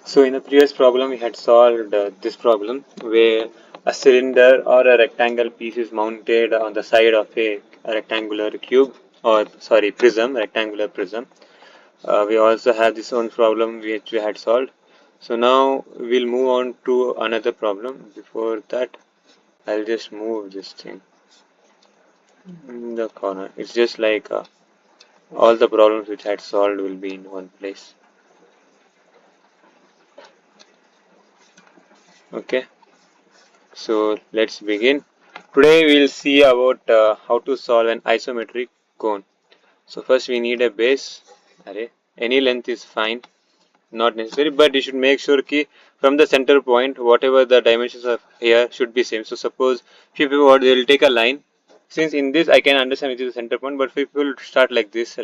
So in the previous problem, we had solved this problem where a cylinder or a rectangle piece is mounted on the side of a rectangular cube, or sorry, prism, rectangular prism. We also have this one problem which we had solved. So now we'll move on to another problem. Before that, I'll just move this thing in the corner. It's just like all the problems which I had solved will be in one place. Okay. So let's begin. Today we'll see about how to solve an isometric cone. So first we need a base. Array. Any length is fine, not necessary, but you should make sure that from the center point, whatever the dimensions of here should be same. So suppose people what they will take a line. Since in this I can understand which is the center point, but people start like this,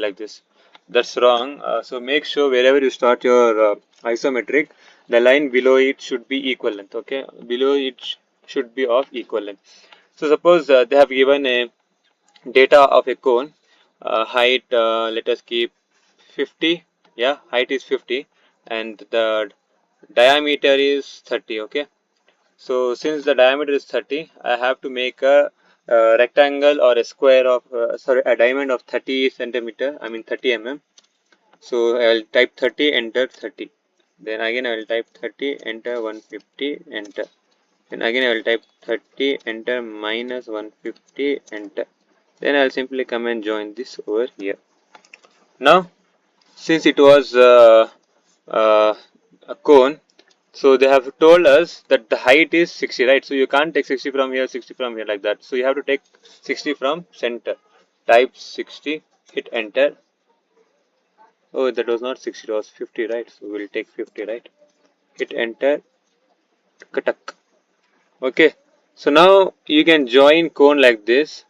that's wrong. So make sure wherever you start your isometric, the line below it should be equal length. Okay, below it should be of equal length. So suppose they have given a data of a cone, height. Let us keep 50. Yeah, height is 50, and the diameter is 30. Okay, so since the diameter is 30, I have to make a rectangle or a square of a diamond of 30 centimeter. I mean 30 mm. So I will type 30, enter 30. Then again I will type 30, enter 150, enter. Then again I will type 30, enter minus 150, enter. Then I will simply come and join this over here. Now, since it was uh, a cone, so they have told us that the height is 60, right? So you can't take 60 from here, 60 from here like that. So you have to take 60 from center. Type 60, hit enter. Oh, that was not 60, it was 50, right? So we'll take 50, right? Hit enter. Katak. Okay. So now you can join cone like this.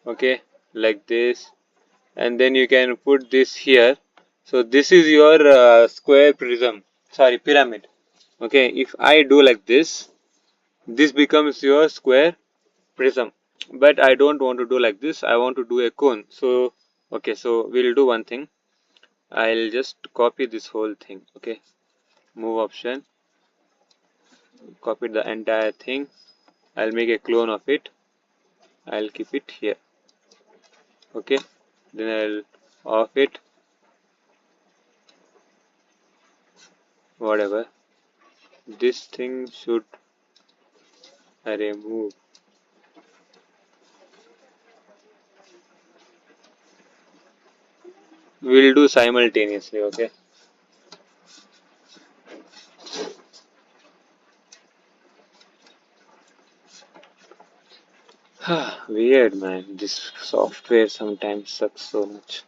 Okay, like this, and then you can put this here. So this is your square prism, sorry, pyramid. Okay, if I do like this, this becomes your square prism, but I don't want to do like this. I want to do a cone. So okay, so we'll do one thing. I'll just copy this whole thing. Okay, move option, copy the entire thing. I'll make a clone of it. I'll keep it here. Okay, then I'll off it, whatever. This thing should remove. We'll do simultaneously. Okay. Weird, man. This software sometimes sucks so much.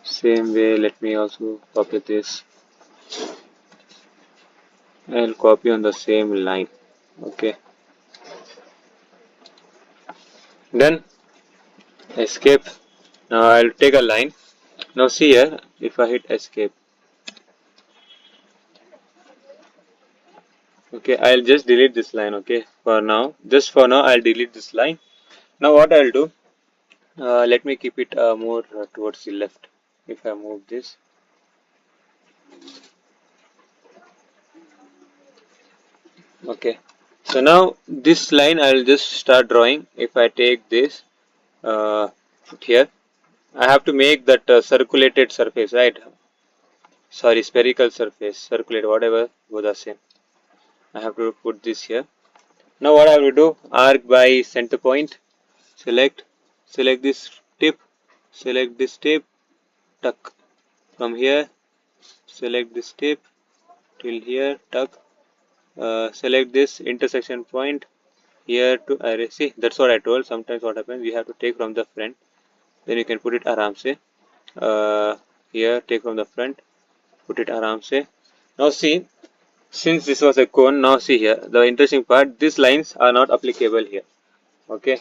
Same way, let me also copy this. I'll copy on the same line. Okay. Then escape. Now I'll take a line. Now see here, if I hit escape. Okay, I'll just delete this line. Okay, for now, just for now, I'll delete this line. Now what I'll do? Let me keep it more towards the left. If I move this. Okay. So now this line I'll just start drawing. If I take this put here, I have to make that circulated surface, right? Sorry, spherical surface, circulate, whatever, both are same. I have to put this here. Now what I have to do? Arc by center point. Select this tip. Select this tip. Tuck. From here, select this tip till here. Tuck. Select this intersection point here to array. See, that's what I told. Sometimes what happens, you have to take from the front, then you can put it aram se. Here, take from the front, put it aram se. Now see, since this was a cone, now see here, the interesting part, these lines are not applicable here. Okay.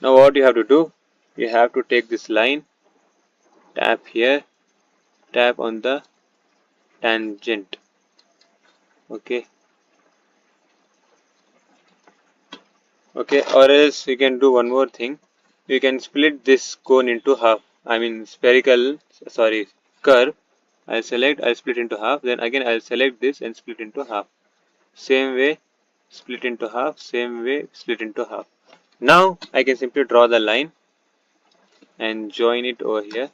Now what you have to do, you have to take this line, tap here, tap on the tangent. Okay. Okay, or else you can do one more thing. You can split this cone into half. I mean spherical, sorry, curve. I'll split into half. Then again I'll select this and split into half. Same way, split into half. Same way, split into half. Now I can simply draw the line and join it over here.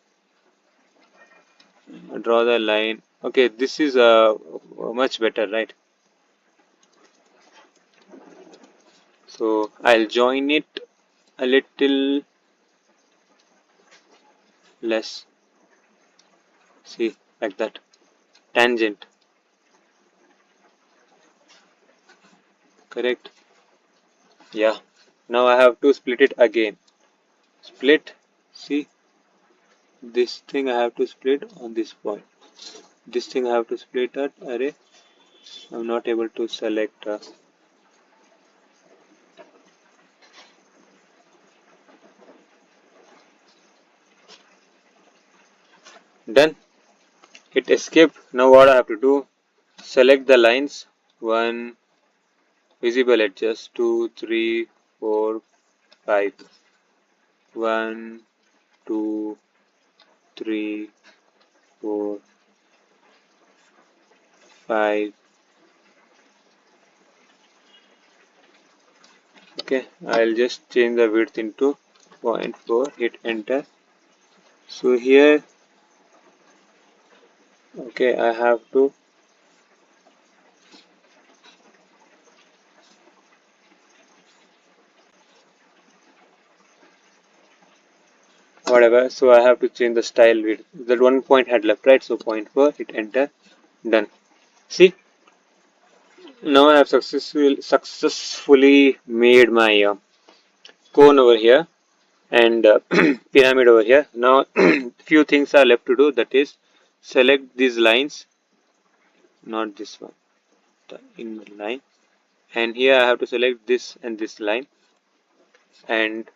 Draw the line. Okay, this is much better, right? So I'll join it a little less. See, like that. Tangent. Correct? Yeah. Now I have to split it again. Split. See, this thing I have to split on this point. This thing I have to split at array. I'm not able to select. Done. Hit escape. Now what I have to do? Select the lines. One visible edges. 2, 3, 4, 5. 1, 2, 3, 4, 5. Okay, I'll just change the width into 0.4. Hit enter. So here, okay, I have to whatever. So I have to change the style width. That one point had left, right? So 0.4. Hit enter. Done. See, now I have successfully made my cone over here and pyramid over here. Now few things are left to do, that is select these lines, not this one, the inner line, and here I have to select this and this line, and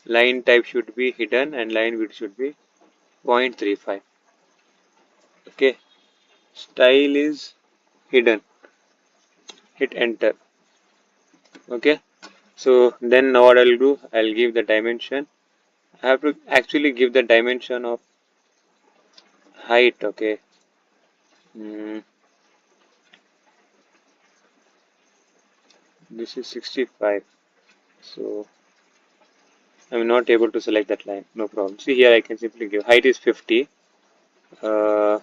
line type should be hidden and line width should be 0.35. Okay, style is hidden. Hit enter. Okay, so then now what I'll do, I'll give the dimension. I have to actually give the dimension of height. Okay. Mm, this is 65, so I'm not able to select that line. No problem. See here, I can simply give height is 50. Uh,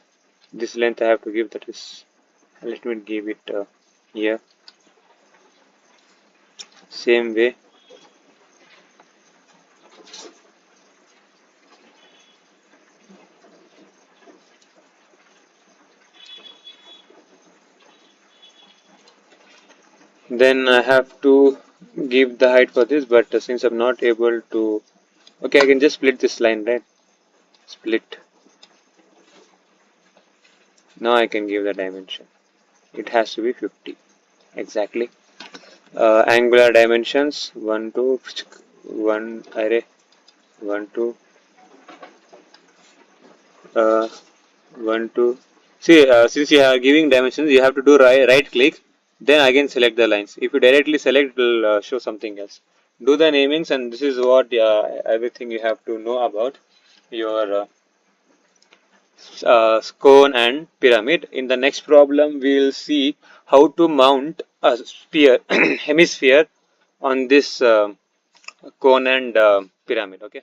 this length I have to give, that is, let me give it here. Same way. Then I have to give the height for this, but since I'm not able to, okay, I can just split this line, right? Split. Now I can give the dimension. It has to be 50 exactly. Angular dimensions 1 2 1 array 1 2 1 2. See, since you are giving dimensions, you have to do right click, then again select the lines. If you directly select, it will show something else. Do the namings, and this is what everything you have to know about your cone and pyramid. In the next problem, we will see how to mount a sphere hemisphere on this cone and pyramid. Okay.